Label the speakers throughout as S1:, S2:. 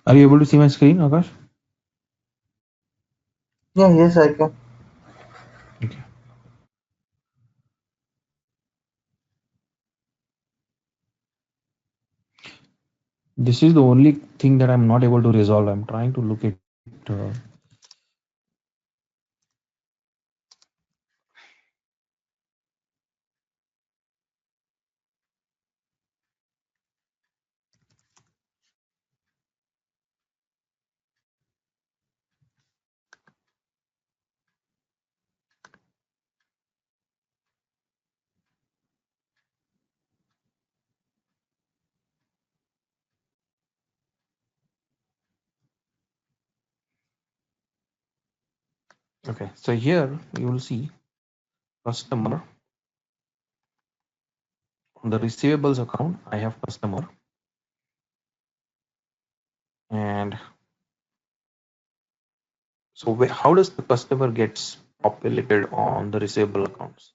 S1: Are you able to see my screen, Akash?
S2: Yeah, yes, I can.
S1: Okay. This is the only thing that I'm not able to resolve. I'm trying to look at. Okay, so here you will see customer on the receivables account. I have customer, and so how does the customer gets populated on the receivable accounts?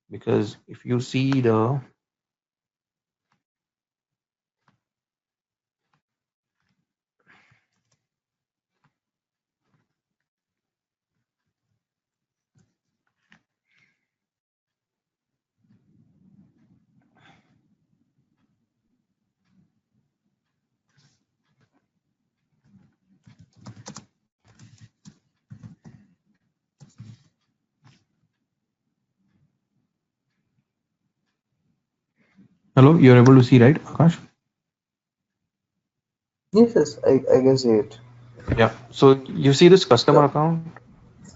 S1: Because if you see the hello, you're able to see, right, Akash?
S2: Yes, yes, I can see it.
S1: Yeah. So you see this customer
S2: So,
S1: account.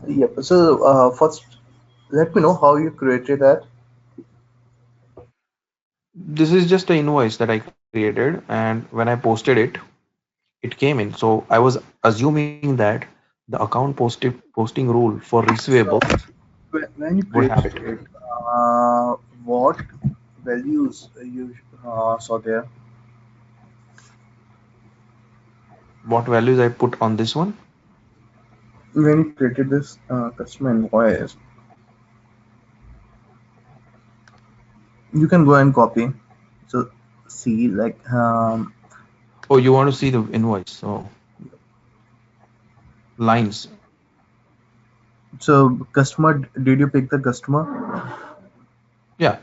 S2: yep. So, first, let me know how you created that.
S1: This is just an invoice that I created, and when I posted it, it came in. So I was assuming that the account posting rule for
S2: So,
S1: receivables
S2: when you
S1: would have
S2: created
S1: it.
S2: it, what values you saw there?
S1: What values I put on this one?
S2: When you created this customer invoice, you can go and copy. So, see, like,
S1: Oh, you want to see the invoice? So lines.
S2: so customer, did you pick the customer?
S1: Yeah.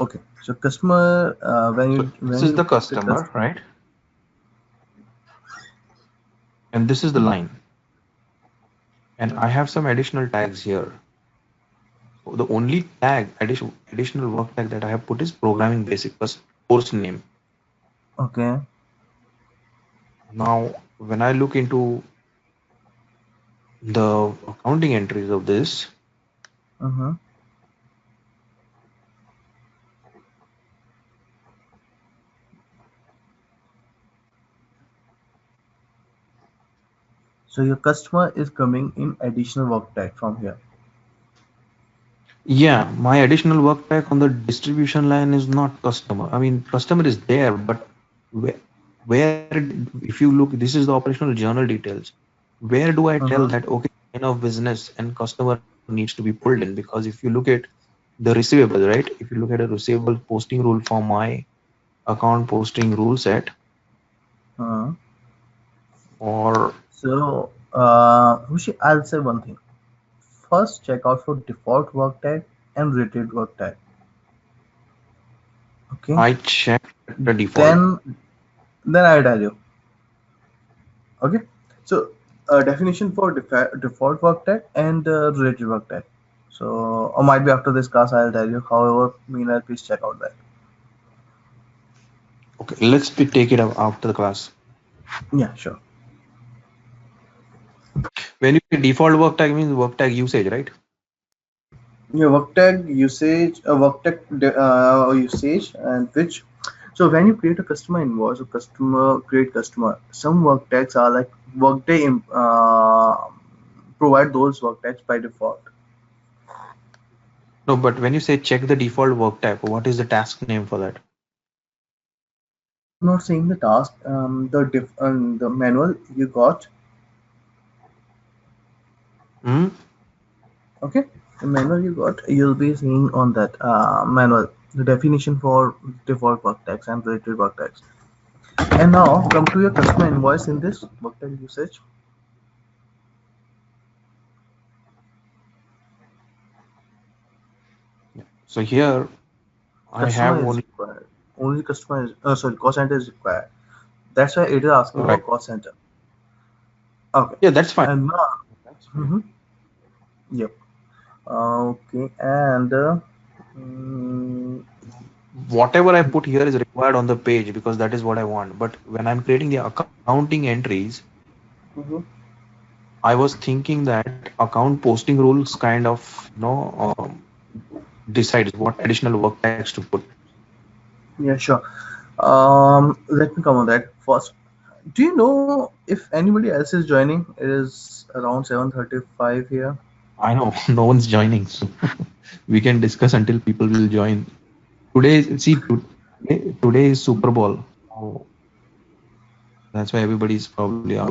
S2: Okay. So, customer,
S1: So this
S2: when
S1: is
S2: you
S1: the
S2: pick the
S1: customer,
S2: customer,
S1: right? And this is the line. And I have some additional tags here. So the only tag additional work tag that I have put is programming basic plus course name.
S2: okay.
S1: Now, when I look into the accounting entries of this,
S2: Uh-huh. So your customer is coming in additional work tag from here.
S1: yeah, my additional work tag on the distribution line is not customer. I mean, customer is there, but where, if you look, this is the operational journal details. Where do I tell
S2: Uh-huh.
S1: that, okay, line of business and customer needs to be pulled in? Because if you look at the receivable, right? If you look at a receivable posting rule for my account posting rule set,
S2: Uh-huh.
S1: or
S2: So, Rishi, I'll say one thing. First, check out for default work tag and rated work tag. Okay.
S1: I checked the default.
S2: Then, I'll tell you. Okay. So, definition for default work tag and rated work tag. So, or might be after this class, I'll tell you. However, meanwhile, please check out that.
S1: Okay, let's take it up after the class.
S2: Yeah, sure.
S1: When you say default work tag means work tag usage, right?
S2: Yeah, work tag usage, usage, and which. So when you create a customer invoice or customer create customer, some work tags are like Workday provide those work tags by default.
S1: No, but when you say check the default work tag, what is the task name for that?
S2: I'm not saying the task, the manual you got.
S1: Hmm?
S2: Okay, the manual you got, you'll be seeing on that manual the definition for default work tags and related work tags. And now come to your customer invoice in this Workday usage.
S1: Yeah. So here I have
S2: Customer is
S1: only
S2: required. Only customer is sorry, cost center is required. That's why it is asking for
S1: right.
S2: cost center. Okay.
S1: Yeah, that's fine.
S2: And now,
S1: That's fine.
S2: mhm, yep. Okay. And mm,
S1: Whatever I put here is required on the page because that is what I want. But when I'm creating the accounting entries,
S2: mhm.
S1: I was thinking that account posting rules kind of decides what additional work tags to put.
S2: Yeah, sure. Let me come on that first. Do you know if anybody else is joining? It is around 7:35 here.
S1: I know no one's joining, so we can discuss until people will join. Today is Super Bowl, so that's why everybody is probably out.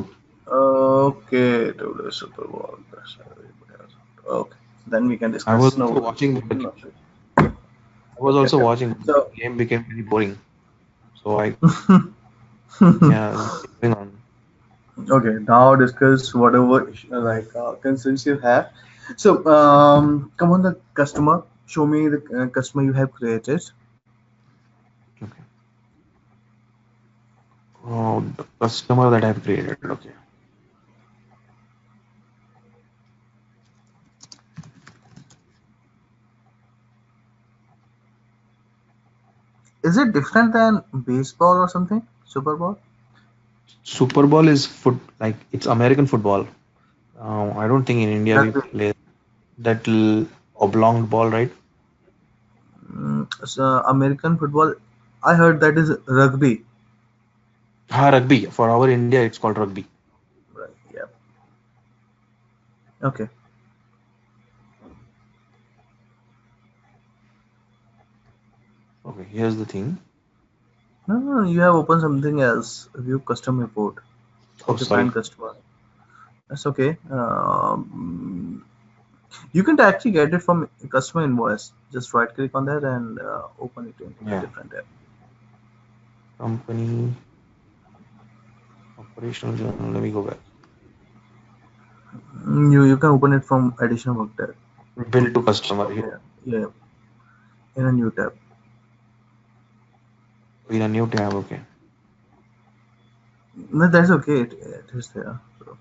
S2: Okay, today Super Bowl. That's everybody else. Okay, then we can
S1: I was
S2: discuss. No
S1: also
S2: worries.
S1: watching, but
S2: No issues.
S1: I was
S2: Okay,
S1: also
S2: okay.
S1: watching, but
S2: So,
S1: the game became very boring. So yeah, moving on.
S2: okay, now discuss whatever concerns you have. So, come on, the customer. Show me the customer you have created.
S1: Okay. Oh, the customer that I've created. Okay.
S2: Is it different than baseball or something? Super Bowl?
S1: Super Bowl is like it's American football. I don't think in India we
S2: Rugby.
S1: play that oblong ball, right?
S2: So American football. I heard that is rugby.
S1: Rugby. For our India, it's called rugby.
S2: Right. Yeah. Okay.
S1: Okay, here's the thing.
S2: No, no, no, you have opened something else. View custom report.
S1: Oh,
S2: Okay, find
S1: sorry.
S2: customer. That's okay. You can actually get it from customer invoice. Just right click on that and open it in a
S1: Yeah.
S2: different app.
S1: Company operational journal. Let me go back.
S2: You can open it from additional work tab.
S1: Bill to customer
S2: Okay.
S1: here
S2: Yeah. In a new tab.
S1: in a new tab. Okay.
S2: No, that's okay. It is there. So,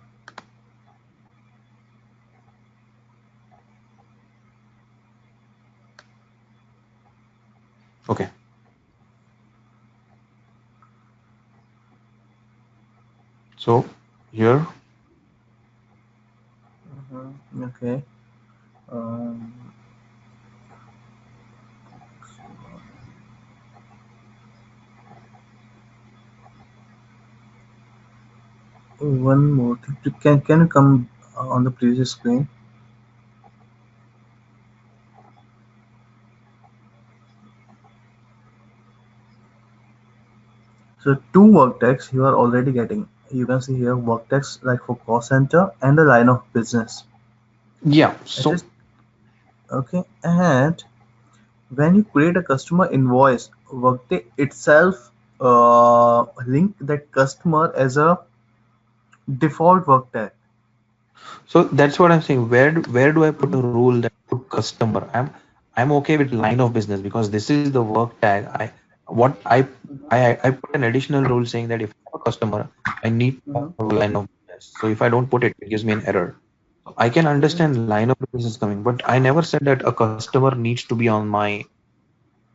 S1: Okay. So here,
S2: okay. Um, one more thing. Can you come on the previous screen? So two work text you are already getting. You can see here work text like for cost center and the line of business.
S1: yeah.
S2: It
S1: So
S2: is okay. And when you create a customer invoice, Workday itself link that customer as a default work tag.
S1: that's what I'm saying. Where do I put a rule that put customer? I'm okay with line of business because this is the work tag. What I put an additional rule saying that if I have a customer, I need to
S2: Mhm.
S1: have a line of business. So if I don't put it, it gives me an error. So I can
S2: Mhm.
S1: understand line of business is coming, but I never said that a customer needs to be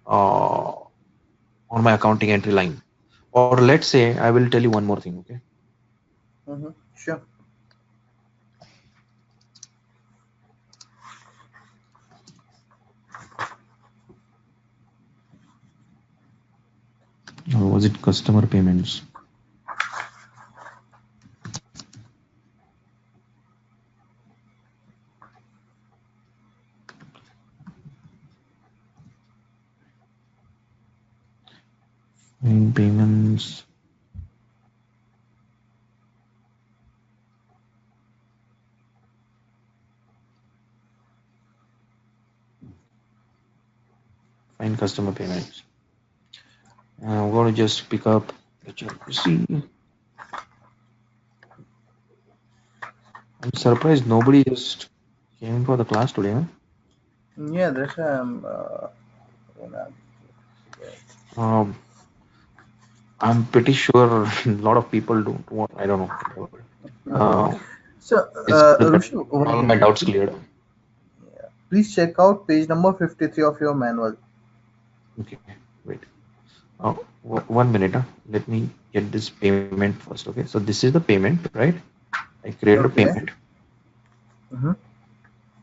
S1: uh, on my accounting entry line. Or let's say I will tell you one more thing. Okay,
S2: Mhm. Sure.
S1: or was it customer payments? Payments. Find customer payments. I'm going to just pick up. HR. See, I'm surprised nobody just came for the class today. Huh?
S2: Yeah, that's gonna-
S1: Um, I'm pretty sure a lot of people don't want. I don't know. Whatever. Uh,
S2: So,
S1: it's good that
S2: Rushu, one
S1: all
S2: thing.
S1: my doubts cleared.
S2: Yeah. Please check out page number 53 of your manual.
S1: Okay, wait. One minute. Let me get this payment first. Okay, so this is the payment, right? I created a
S2: Okay.
S1: payment,
S2: Mm-hmm.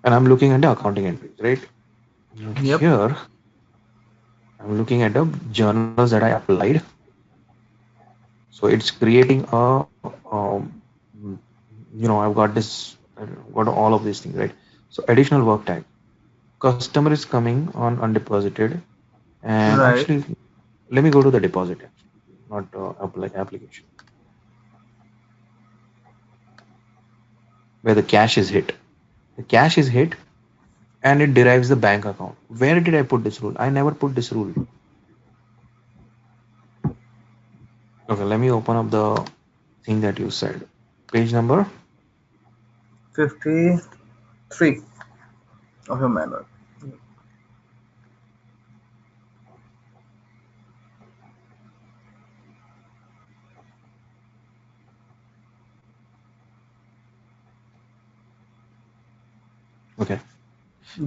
S1: and I'm looking at the accounting entries, right? Now
S2: Yep.
S1: here, I'm looking at the journals that I applied. So it's creating a, mm, I've got this, I've got all of these things, right? So additional work tag. Customer is coming on undeposited, and
S2: Right.
S1: actually, let me go to the deposit, actually, not application, where the cash is hit. The cash is hit, and it derives the bank account. Where did I put this rule? I never put this rule. Okay, let me open up the thing that you said. Page number.
S2: 53 of your manual.
S1: Okay,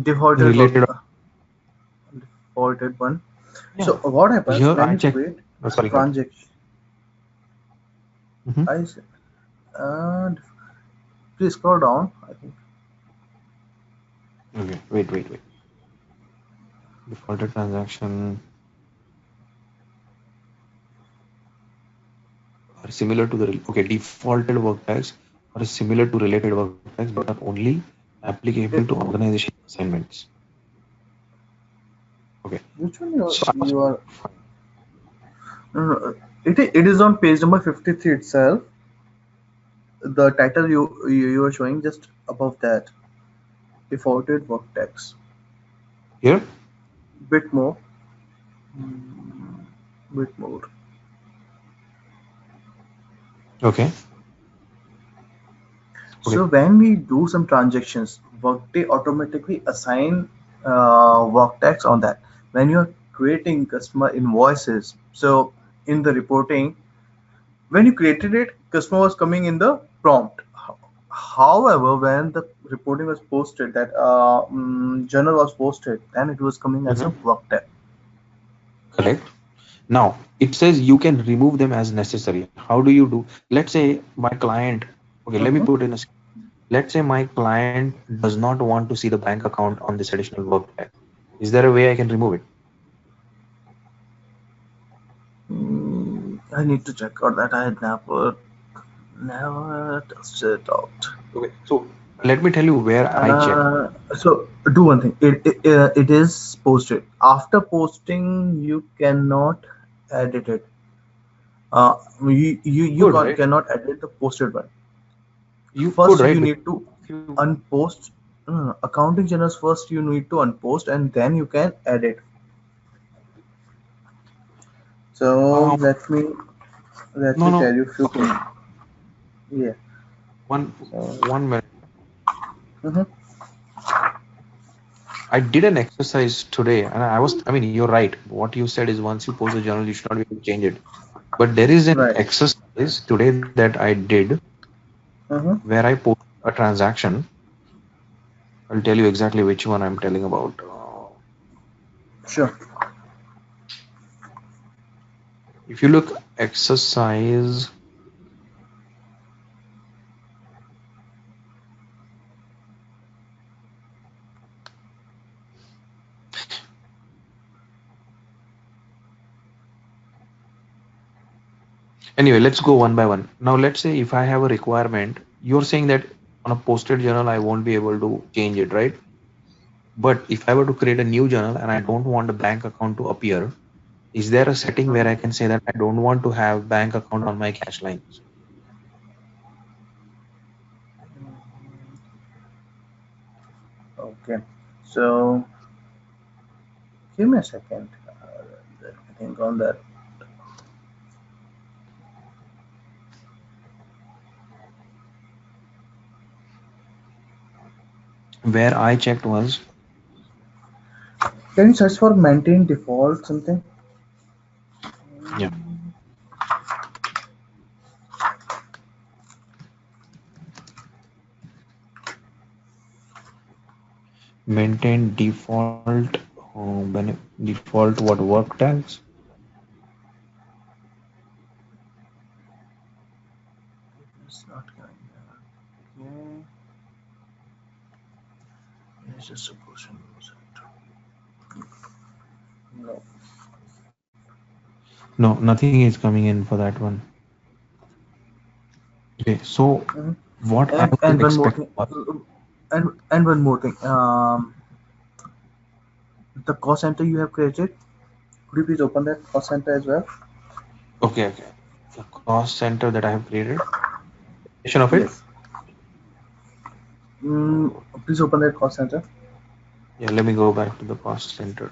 S2: Defaulted work,
S1: related.
S2: defaulted one.
S1: Yeah,
S2: So, what happens
S1: here
S2: when
S1: I
S2: you
S1: check.
S2: create
S1: Oh,
S2: a
S1: sorry, God.
S2: transaction?
S1: Hmm.
S2: I s- uh, Please scroll down. I think.
S1: Okay, wait. Defaulted transaction are similar to the okay. Defaulted work tags are similar to related work tags, but are only applicable to organization assignments. Okay,
S2: Which one
S1: so I was
S2: you are?
S1: fine.
S2: It is on page number 53 itself. The title you are showing just above that. Defaulted work tax.
S1: Here.
S2: Bit more. Mm, bit more.
S1: Okay, okay.
S2: So when we do some transactions, Workday automatically assign work tax on that. When you're creating customer invoices, so in the reporting, when you created it, customer was coming in the prompt. However, when the reporting was posted, that journal was posted, then it was coming as a
S1: Hmm.
S2: work tax.
S1: Correct. Now it says you can remove them as necessary. How do you do? Let's say my client. Okay, let me
S2: Mhm.
S1: put in a. Let's say my client does not want to see the bank account on this additional work tag. Is there a way I can remove it?
S2: I need to check out that. I had never tested it out.
S1: Okay, so let me tell you where I check.
S2: So do one thing. It is posted. After posting, you cannot edit it. You
S1: Good, right?
S2: cannot edit the posted one.
S1: You could,
S2: First,
S1: right?
S2: you
S1: Because
S2: need to
S1: if you
S2: unpost. Accounting journals first. You need to unpost, and then you can edit. So
S1: um
S2: let
S1: no
S2: me
S1: no
S2: tell you a few
S1: okay
S2: things. Yeah.
S1: one
S2: So.
S1: 1 minute.
S2: Mhm.
S1: I did an exercise today, and I mean, you're right. What you said is once you post a journal, you should not be able to change it. But there is an
S2: Right.
S1: exercise today that I did
S2: Mhm.
S1: where I post a transaction. I'll tell you exactly which one I'm telling about.
S2: Sure.
S1: If you look exercise, anyway, let's go one by one. Now, let's say if I have a requirement, you're saying that on a posted journal, I won't be able to change it, right? But if I were to create a new journal and I don't want a bank account to appear, is there a setting where I can say that I don't want to have bank account on my cash lines?
S2: Okay. So give me a second. Let me think on that.
S1: Where I checked was
S2: Can you search for maintain default something?
S1: yeah, maintain default default what work tags.
S2: It's not going there. Okay. It's just a portion. No.
S1: No, nothing is coming in for that one. Okay, so
S2: Mhm.
S1: what I
S2: And
S1: would
S2: one more
S1: expect
S2: thing.
S1: was
S2: And one more thing. The cost center you have created. Could you please open that cost center as well?
S1: okay. The cost center that I have created, of it.
S2: Yes. Mm, please open that cost center.
S1: Yeah, let me go back to the cost center.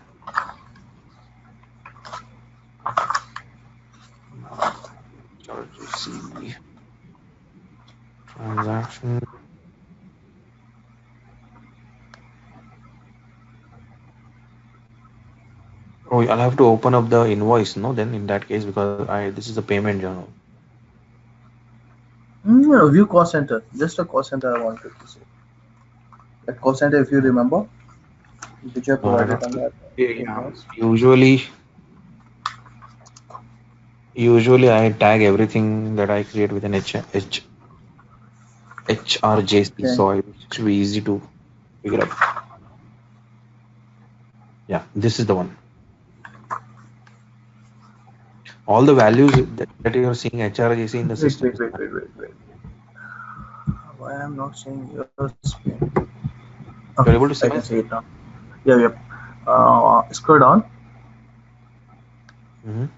S1: Now, charges see transaction. Oh, I'll have to open up the invoice, no? Then in that case, because I this is a payment journal.
S2: No, view cost center. Just a cost center I wanted to see. That cost center, if you
S1: Uh,
S2: remember, which you have
S1: No, I
S2: provided
S1: don't.
S2: on that
S1: Yeah,
S2: invoice.
S1: usually I tag everything that I create with an HRJC,
S2: Okay.
S1: so it should be easy to figure out. Yeah, this is the one. All the values that you're seeing HRJC in the
S2: Wait,
S1: system
S2: wait,
S1: is
S2: wait,
S1: mine.
S2: wait, wait, wait. Why I'm not seeing your screen? Okay,
S1: You're able to
S2: I
S1: see
S2: can
S1: my
S2: see it
S1: screen.
S2: now. Yeah, yep. Scroll down.
S1: Mhm.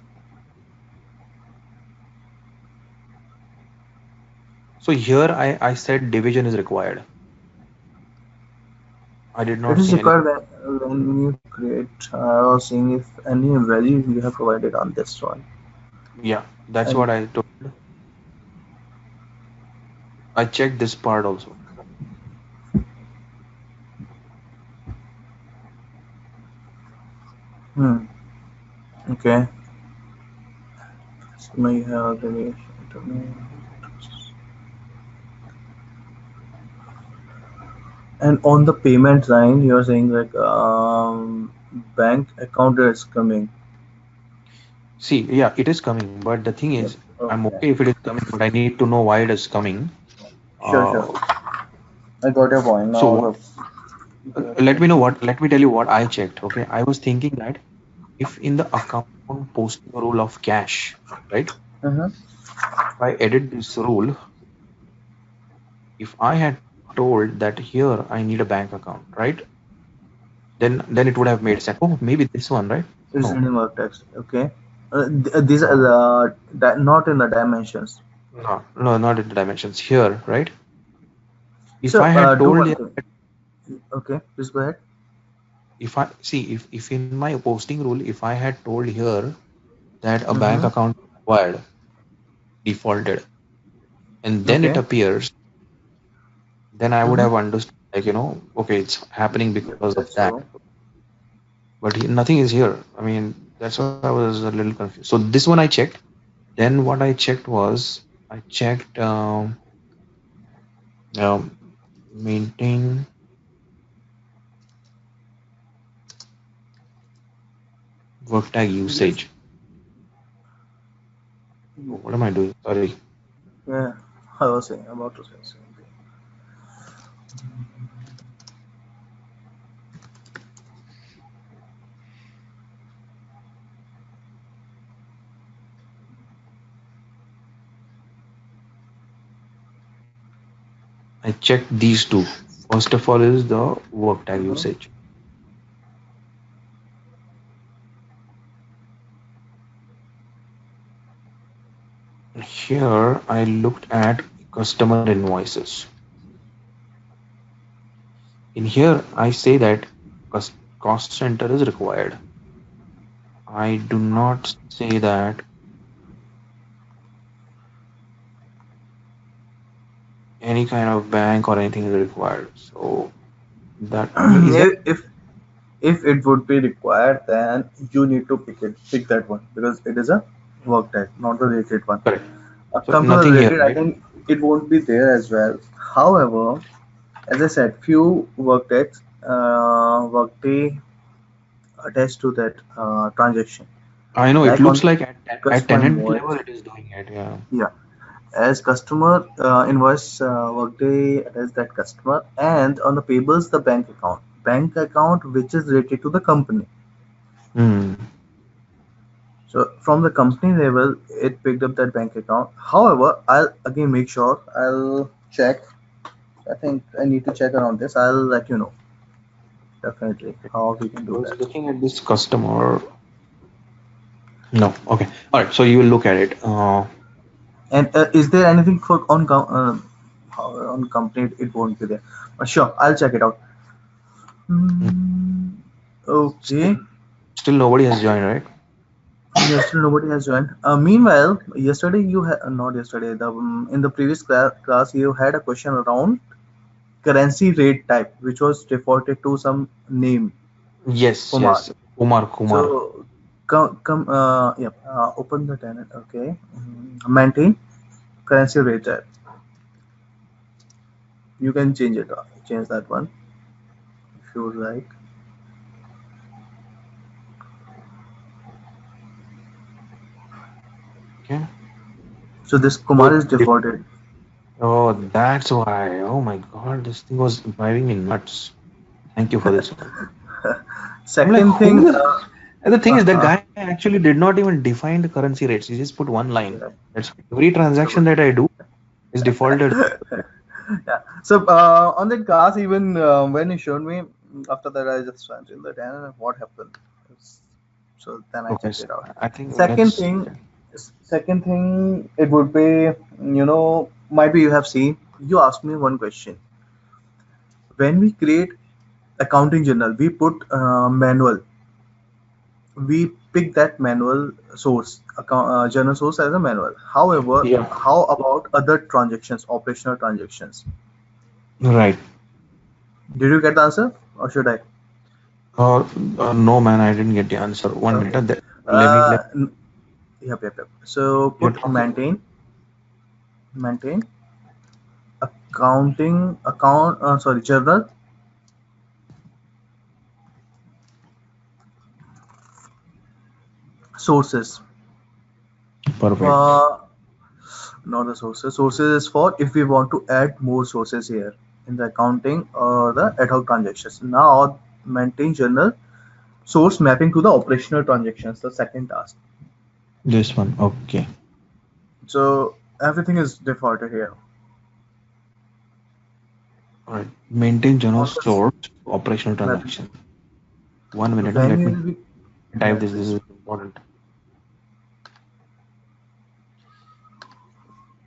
S1: So here I said division is required. I did
S2: It
S1: not
S2: is
S1: see any.
S2: required when you create. I was seeing if any value you have provided on this one.
S1: Yeah, that's
S2: And
S1: what I told. I checked this part also.
S2: hmm, okay. So may have the and on the payment line, you're saying like bank account is coming.
S1: See, yeah, it is coming, but the thing
S2: Yep.
S1: is, I'm
S2: Okay.
S1: okay if it is coming, but I need to know why it is coming.
S2: Sure, sure.
S1: Uh,
S2: I got your point.
S1: so
S2: Now,
S1: what,
S2: look.
S1: let me know what. Let me tell you what I checked. Okay, I was thinking that if in the account posting rule of cash, right?
S2: Mm-hmm.
S1: If I edit this rule, if I had told that here I need a bank account, right? Then it would have made sense. Oh, maybe this one, right?
S2: It's
S1: No,
S2: in work text. Okay. These are
S1: no,
S2: that not in the dimensions.
S1: no, not in the dimensions here, right? If
S2: So
S1: I had
S2: do
S1: told
S2: one
S1: you,
S2: thing. Okay, please go ahead.
S1: if I see if in my posting rule, if I had told here that a bank
S2: Mm-hmm.
S1: account is required defaulted, and then it
S2: Okay.
S1: appears, then I would
S2: Mm-hmm.
S1: have understood, like, okay, it's happening
S2: Yep,
S1: because of
S2: that's
S1: that.
S2: true.
S1: But nothing is here. I mean, that's why I was a little confused. So this one I checked. Then what I checked was I checked um, maintain work tag
S2: Yes.
S1: usage. Oh, what am I doing? Sorry.
S2: Yeah. I was saying about to say something.
S1: I checked these two. First of all is the work tag
S2: Mm-hmm.
S1: usage. Here I looked at customer invoices. In here I say that cost center is required. I do not say that any kind of bank or anything is required. So That I mean, is there?
S2: if if it would be required, then you need to pick that one because it is a work type, not the related one.
S1: Correct. So
S2: Come to the
S1: nothing here,
S2: related, I
S1: right?
S2: think it won't be there as well. However, as I said, few work types, Workday attached to that transaction,
S1: I know it
S2: like on
S1: looks like at
S2: customer
S1: tenant level
S2: invoice.
S1: it is doing it. Yeah.
S2: Yeah, as customer invoice, Workday attached that customer, and on the payables, the bank account which is related to the company.
S1: Hmm.
S2: So from the company level, it picked up that bank account. However, I'll again make sure I'll check. I think I need to check around this. I'll let you know definitely how we can
S1: I
S2: do
S1: was
S2: that.
S1: looking at this customer. No. Okay. All right. So you will look at it.
S2: And is there anything for on company? It won't be there. But sure, I'll check it out.
S1: Mm,
S2: Hmm,
S1: still,
S2: okay.
S1: still nobody has joined, right?
S2: Yeah, still nobody has joined. Meanwhile, yesterday you had not yesterday. In the previous class you had a question around currency rate type, which was defaulted to some name
S1: Yes.
S2: Kumar.
S1: Yes. Kumar.
S2: So open the tenant. Okay. Maintain currency rate type. You can change that one if you would like.
S1: Okay.
S2: So this
S1: So
S2: Kumar is defaulted.
S1: oh, that's why. Oh my God, this thing was driving me nuts. Thank you for this. I'm like,
S2: Second
S1: who
S2: thing,
S1: the? And the thing is, that
S2: uh,
S1: guy actually did not even define the currency rates. He just put one line.
S2: yeah,
S1: That's every transaction that I do is defaulted.
S2: yeah. So on that class, even when he showed me, after that I just went in the channel and what happened. So then I
S1: Okay,
S2: checked
S1: so
S2: it out.
S1: I think
S2: Second
S1: let's.
S2: thing, second thing, it would be, might be you have seen. You asked me one question. When we create accounting journal, we put manual. We pick that manual source, journal source as a manual. However,
S1: Yeah.
S2: how about other transactions, operational transactions?
S1: Right.
S2: Did you get the answer, or should I?
S1: Uh, no, man, I didn't get the answer. One minute.
S2: Okay.
S1: Let me.
S2: Uh, n- yep. So
S1: You're
S2: put
S1: talking.
S2: maintain accounting account. Sorry, journal sources.
S1: Perfect.
S2: Uh, Not the sources. Sources is for if we want to add more sources here in the accounting or the ad hoc transactions. Now maintain journal source mapping to the operational transactions. The second task.
S1: This one. Okay.
S2: So everything is defaulted here.
S1: All right. Maintain journal
S2: On this
S1: source operational
S2: mapping.
S1: transaction. 1 minute.
S2: When
S1: Let
S2: you
S1: me
S2: will be,
S1: type
S2: yeah,
S1: this. This
S2: please.
S1: is important.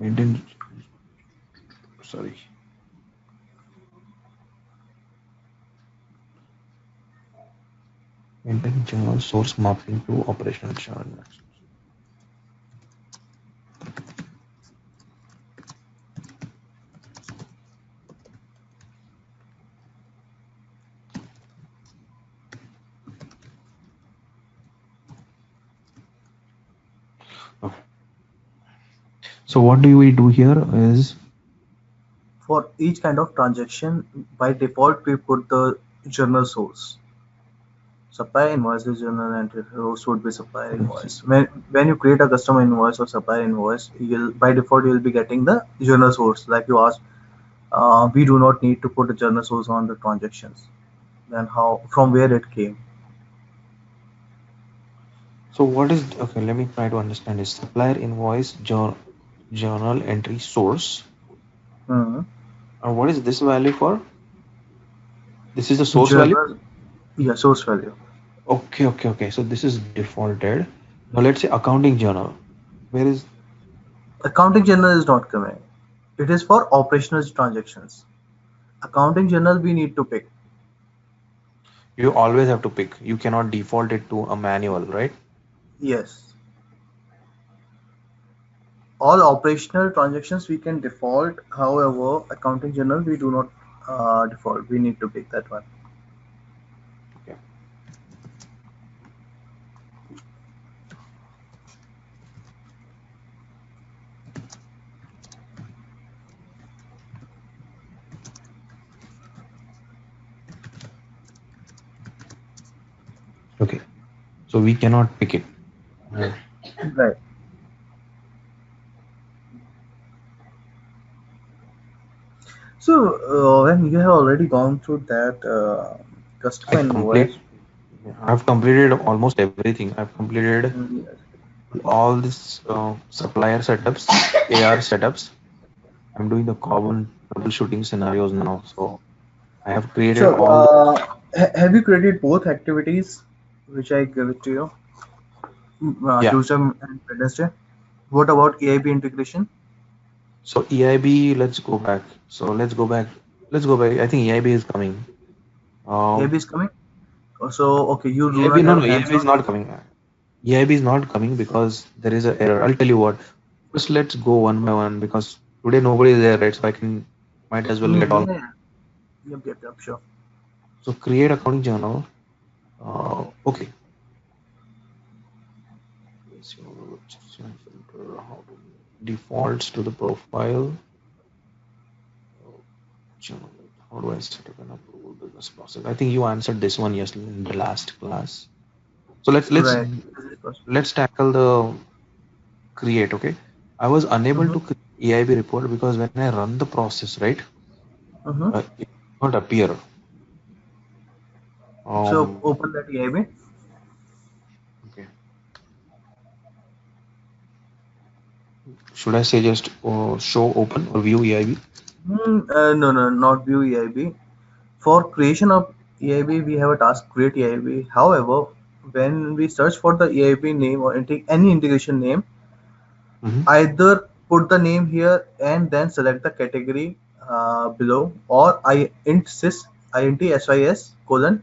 S1: Maintain. Sorry. Maintain journal source mapping to operational transactions. Okay. So what do we do here is
S2: For each kind of transaction, by default we put the journal source. Supplier invoice is journal entry source would be supplier invoice. When you create a customer invoice or supplier invoice, you'll by default you'll be getting the journal source. Like you asked, we do not need to put a journal source on the transactions. Then how from where it came?
S1: so what is okay, let me try to understand this. Supplier invoice journal entry source.
S2: Hmm.
S1: And what is this value for? This is the source value?
S2: Journal, yeah, source value.
S1: Okay. So this is defaulted. Now let's say accounting journal. Where is
S2: Accounting journal is not coming. It is for operational transactions. Accounting journal we need to pick.
S1: you always have to pick. You cannot default it to a manual, right?
S2: Yes. All operational transactions we can default. However, accounting journal we do not. default. We need to pick that one.
S1: Okay. Okay. So we cannot pick it. Uh,
S2: Right. So when you have already gone through that
S1: I
S2: customer
S1: complete.
S2: invoice,
S1: I've completed almost everything. I've completed
S2: yes.
S1: all this supplier setups, AR setups. I'm doing the common troubleshooting scenarios now. So I have created
S2: So
S1: all the.
S2: have you created both activities, which I give it to you,
S1: Yeah.
S2: Tuesday and Wednesday? What about AIB integration?
S1: So EIB, let's go back. So let's go back. Let's go back. I think EIB is coming.
S2: AIB
S1: Um,
S2: is coming. So okay, you do
S1: EIB,
S2: not
S1: no,
S2: have
S1: no, EIB is
S2: hands-on.
S1: not coming. EIB is not coming because there is an error. I'll tell you what. First, let's go one by one because today nobody is there, right? So I can might as well get all.
S2: Yeah. Yep, sure.
S1: So create accounting journal. Okay. Yes, filter how to defaults to the profile. Journal. How do I set up an approval business process? I think you answered this one yesterday in the last class. So
S2: Right. This is possible.
S1: let's tackle the create. Okay. I was unable
S2: Mm-hmm.
S1: to create EIB report because when I run the process, right,
S2: Mm-hmm.
S1: it did not appear.
S2: So
S1: Um.
S2: open that EIB.
S1: Okay. Should I say just show open or view EIB?
S2: No, not view EIB. For creation of EIB, we have a task create EIB. However, when we search for the EIB name or any integration name,
S1: Mm-hmm.
S2: either put the name here and then select the category below, or I int sys int sys colon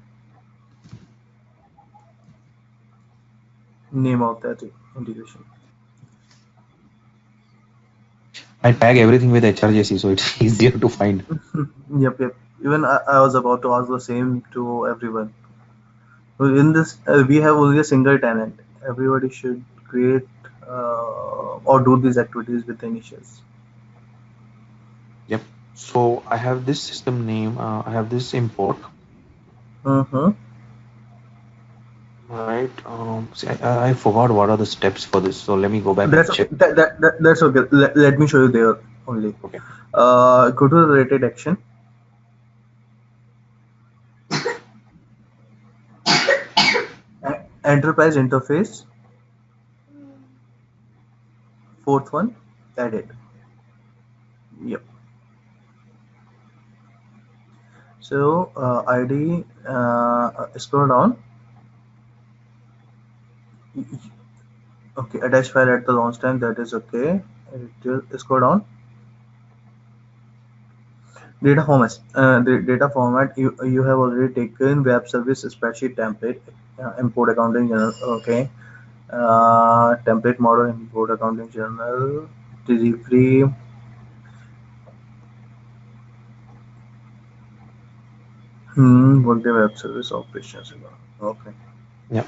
S2: name of that integration.
S1: I tag everything with HRJC, so it's easier to find.
S2: Yep. Even I was about to ask the same to everyone. So in this, we have only a single tenant. Everybody should create or do these activities with the initials.
S1: Yep. So I have this system name. I have this import,
S2: Mm-hmm.
S1: right? See, I forgot what are the steps for this. So let me go back and
S2: That's okay.
S1: check.
S2: That's okay. Let me show you there only.
S1: Okay.
S2: Go to the related action, enterprise interface, fourth one, edit. Yep. So ID, scroll down. Okay, attach file at the launch time. That is okay. Scroll down. Data format. The data format you have already taken web service spreadsheet template, import accounting journal. Okay. Template model import accounting journal delivery. Workday web service operations. Okay.
S1: Yeah.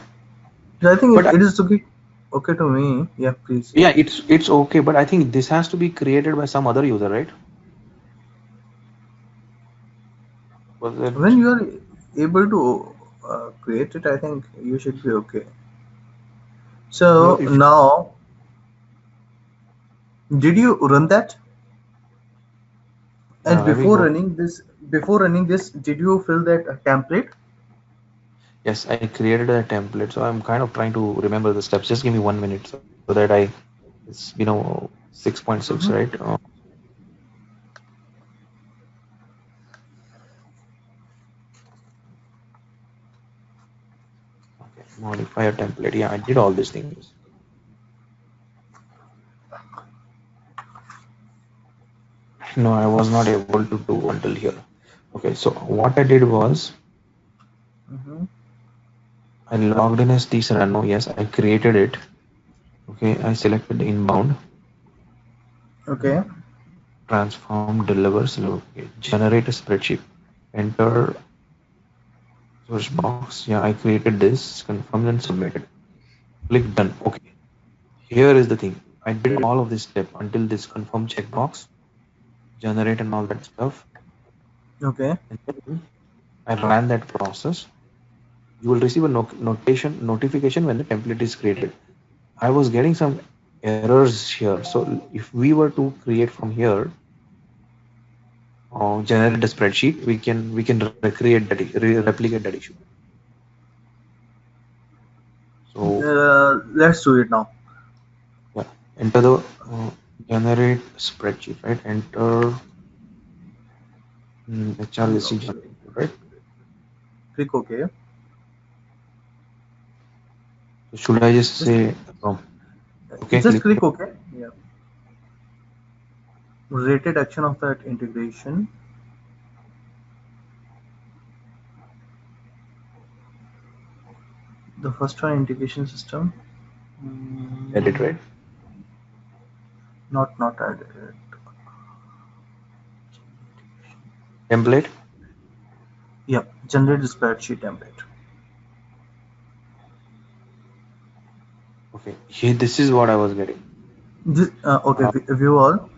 S2: So I think
S1: But
S2: it is okay. Okay to me. Yeah, please.
S1: yeah, it's okay. But I think this has to be created by some other user, right? Was
S2: When
S1: it?
S2: you are able to create it, I think you should be okay.
S1: No,
S2: So
S1: if
S2: now, did you run that? And
S1: let me go.
S2: before running this, did you fill that template?
S1: Yes, I created a template. So I'm kind of trying to remember the steps. Just give me 1 minute so that it's 6.6, right?
S2: Mm-hmm.
S1: Okay, modify a template. Yeah, I did all these things. No, I was not able to do until here. Okay, so what I did was
S2: Mm-hmm.
S1: I logged in as the Serrano. Yes, I created it. Okay, I selected inbound.
S2: Okay.
S1: transform, delivers, okay, generate a spreadsheet, enter search box. Yeah, I created this, confirmed and submitted. Click done. Okay, here is the thing. I did all of this step until this confirm checkbox, generate and all that stuff.
S2: Okay.
S1: And then I ran that process. You will receive a notification when the template is created. I was getting some errors here. So if we were to create from here, generate the spreadsheet, we can recreate that, replicate that issue. So
S2: Let's do it now.
S1: yeah, enter the generate spreadsheet, right? Enter HRSC
S2: Okay.
S1: generated, right?
S2: Click OK.
S1: So should I just
S2: Just
S1: say okay,
S2: just
S1: click
S2: click OK. Yeah. Rated action of that integration. The first one integration system.
S1: edit,
S2: Mm,
S1: right?
S2: not added.
S1: Template.
S2: Yep. Generate the spreadsheet template.
S1: Okay, here this is what I was getting.
S2: Okay.
S1: Uh,
S2: View all.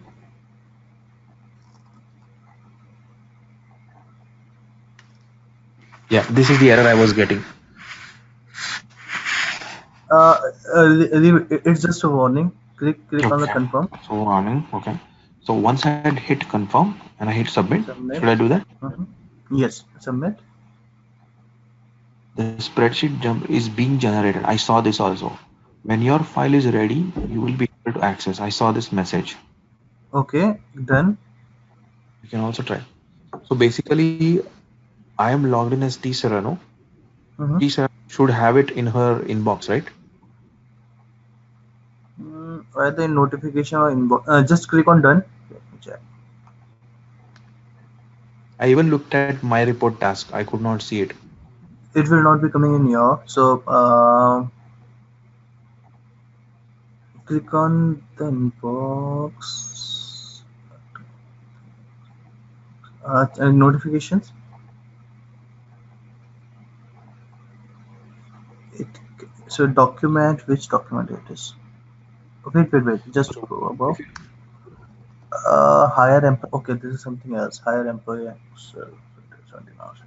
S1: yeah, this is the error I was getting.
S2: Uh, it's just a warning. Click on the
S1: Okay.
S2: confirm.
S1: So running. Okay. So once I hit confirm and I hit submit, should I
S2: Submit.
S1: do that?
S2: Mhm. Yes. Submit.
S1: The spreadsheet jump is being generated. I saw this also. When your file is ready, you will be able to access. I saw this message.
S2: Okay. Done.
S1: You can also try. So basically, I am logged in as T Serrano.
S2: Mm-hmm.
S1: T Serrano should have it in her inbox, right?
S2: Either in notification or inbox. Just click on done. Let me check.
S1: I even looked at my report task. I could not see it.
S2: It will not be coming in here. So click on the inbox. And notifications. It so document which document it is. Okay, wait. Just
S1: So
S2: go
S1: if
S2: above.
S1: you,
S2: Hire employee. Okay, this is something else. Hire employee. So, 17 hours.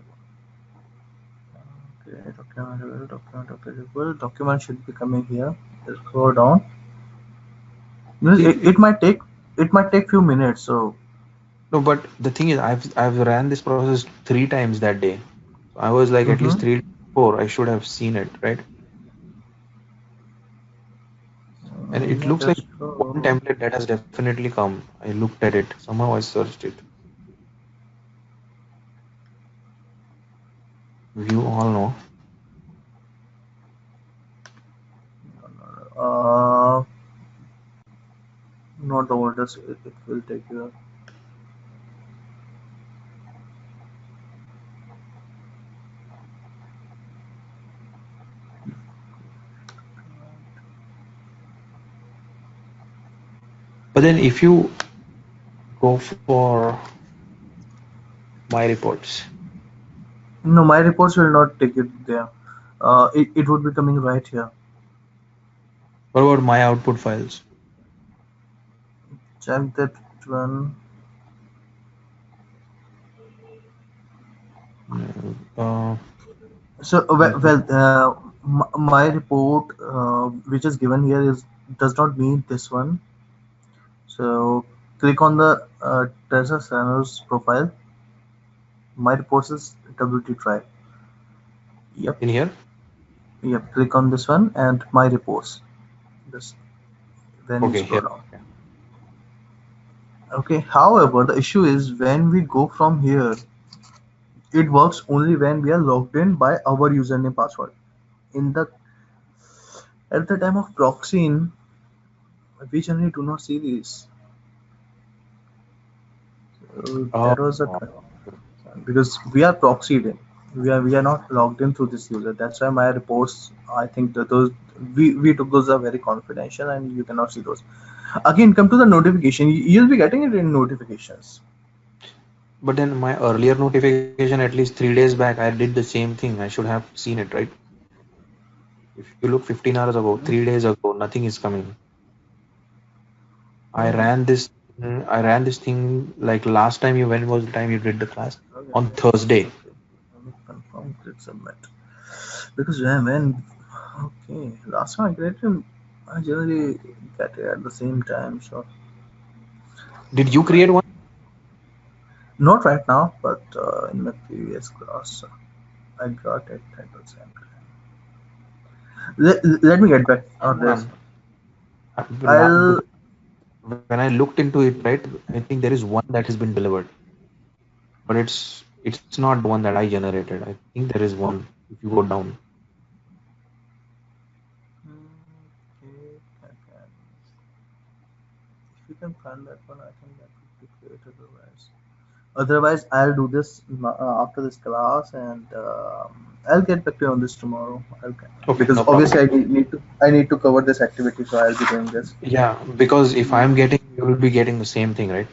S2: Okay, document available. Document should be coming here. Just scroll down.
S1: see,
S2: It might take few minutes. So
S1: no, but the thing is, I've ran this process 3 times that day. So I was like at least
S2: mm-hmm.
S1: 3, 4. I should have seen it, right? And it
S2: Yeah,
S1: looks like
S2: that's
S1: one
S2: true.
S1: template that has definitely come. I looked at it. Somehow I searched it. You all know.
S2: Uh, Not the oldest. It will take you.
S1: But then if you go for my reports,
S2: No, my reports will not take it there. It would be coming right here.
S1: what about my output files?
S2: Check that one.
S1: Uh,
S2: So
S1: network.
S2: my report, which is given here, is does not mean this one. So click on the Teresa Sano's profile. My reports is WT Drive. Yep,
S1: In here?
S2: yep. Click on this one and my reports. This then you
S1: Okay, here.
S2: scroll down.
S1: Okay.
S2: Okay. However, the issue is when we go from here, it works only when we are logged in by our username password. In the At the time of proxying, we generally do not see these. That was a
S1: Oh,
S2: because we are proxied in. We are not logged in through this user. That's why my reports. I think that those we took those are very confidential and you cannot see those. Again, come to the notification. You'll be getting it in notifications.
S1: But then my earlier notification, at least 3 days back, I did the same thing. I should have seen it, right? If you look 15 hours ago, 3 days ago, nothing is coming. I
S2: Hmm.
S1: ran this. I ran this thing like last time you. When was the time you did the class?
S2: Okay,
S1: On
S2: okay,
S1: Thursday.
S2: okay. Let me confirm. Click submit. Because yeah, man. Okay, last time I created, I generally get it at the same time. So
S1: Did you create one?
S2: not right now, but in my previous class, I got it at the same time. Let me get back on this.
S1: One.
S2: I'll
S1: When I looked into it, right, I think there is one that has been delivered, but it's not the one that I generated. I think there is one. If you go down,
S2: okay, if you can find that one, I think that would be great. Otherwise, I'll do this after this class, and I'll get back to you on this tomorrow.
S1: okay,
S2: Because
S1: no problem.
S2: obviously I need to cover this activity, so I'll be doing this.
S1: Yeah, because if I'm getting, you will be getting the same thing, right?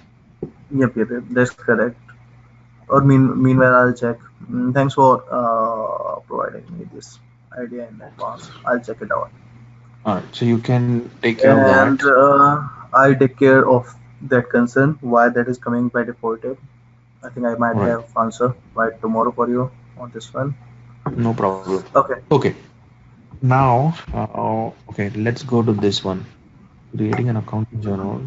S2: Yep, that's correct. Or meanwhile, I'll check. Thanks for providing me this idea in advance. I'll check it out.
S1: All right, so you can take care of
S2: And
S1: that.
S2: I'll take care of that concern why that is coming by defaulted. I think I might
S1: All right,
S2: have answer by tomorrow for you on this one.
S1: no problem.
S2: Okay.
S1: Okay, now, okay, let's go to this one. Creating an account in journal.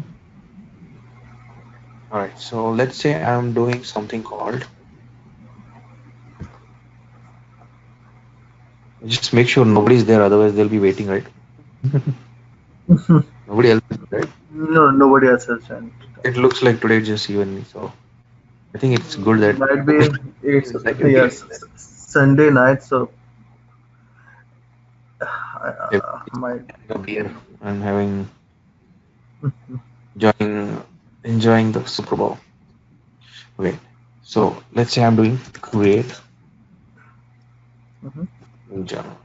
S1: All right, so let's say I'm doing something called. Just make sure nobody's there, otherwise they'll be waiting, right? Nobody else is there, right?
S2: No, nobody else has sent.
S1: It looks like today just you and me, so I think it's good that
S2: Might be it's
S1: it's like
S2: yes Sunday night, so
S1: everybody's
S2: might.
S1: having a beer and having enjoying enjoying the Super Bowl. Okay, so let's say I'm doing create
S2: Mhm.
S1: in journal.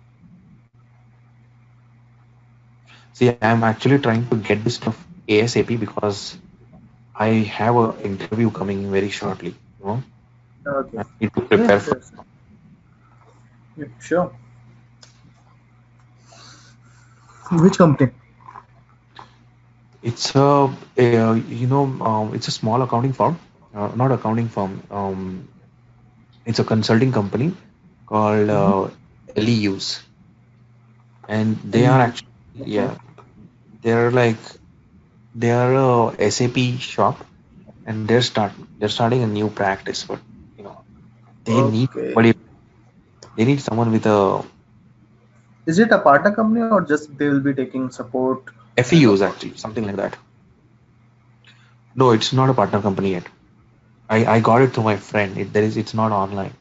S1: See, I'm actually trying to get this stuff ASAP because I have a interview coming very shortly. You know,
S2: Okay.
S1: I need to
S2: Yes,
S1: prepare for.
S2: yes. Yeah, sure. Which company?
S1: It's a small accounting firm, not accounting firm. It's a consulting company called
S2: Mm-hmm.
S1: LEUs, and they are
S2: LU.
S1: actually,
S2: Okay.
S1: yeah, they're like they are a SAP shop, and they're starting a new practice, but you know they need
S2: Okay.
S1: somebody, they need someone with a
S2: Is it a partner company or just they will be taking support kind of
S1: FEUs
S2: work?
S1: actually, something like that. No, it's not a partner company yet. I got it through my friend. It's not online.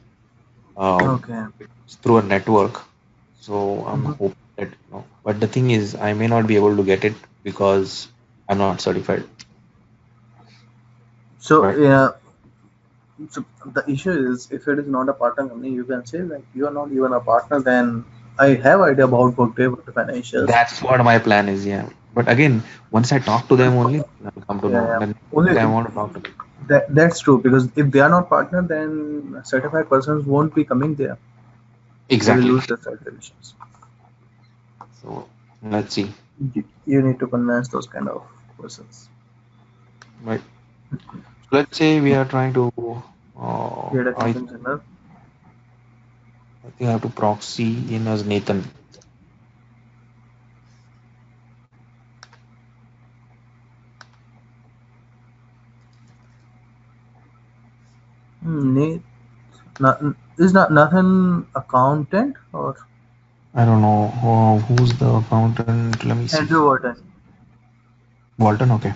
S2: Okay.
S1: It's through a network. So I'm
S2: Mm-hmm.
S1: hoping that, but the thing is, I may not be able to get it because I'm not certified.
S2: So
S1: Right.
S2: yeah, so the issue is if it is not a partner company, you can say like you are not even a partner. Then I have idea about Workday financials.
S1: That's what my plan is, yeah. But again, once I talk to them only, I'll come to
S2: Yeah,
S1: know.
S2: yeah.
S1: Then
S2: Only
S1: I want to talk to them.
S2: that's true because if they are not partner, then certified persons won't be coming there. They will
S1: Exactly.
S2: lose their certifications.
S1: So let's see.
S2: You need to convince those kind of persons.
S1: Right. So let's say we are trying to.
S2: Create
S1: I
S2: account in general.
S1: think I have to proxy in as Nathan.
S2: Need not is not nothing accountant or
S1: I don't know who's the accountant. Let me see.
S2: Andrew Wharton.
S1: Walton. Okay.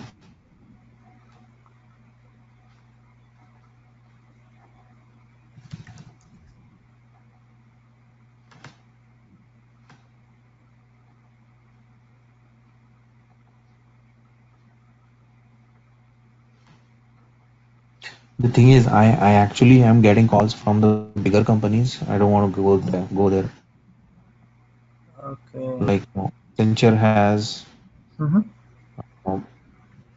S1: The thing is, I actually am getting calls from the bigger companies. I don't want to go there.
S2: Okay.
S1: Like Accenture has,
S2: Mm-hmm.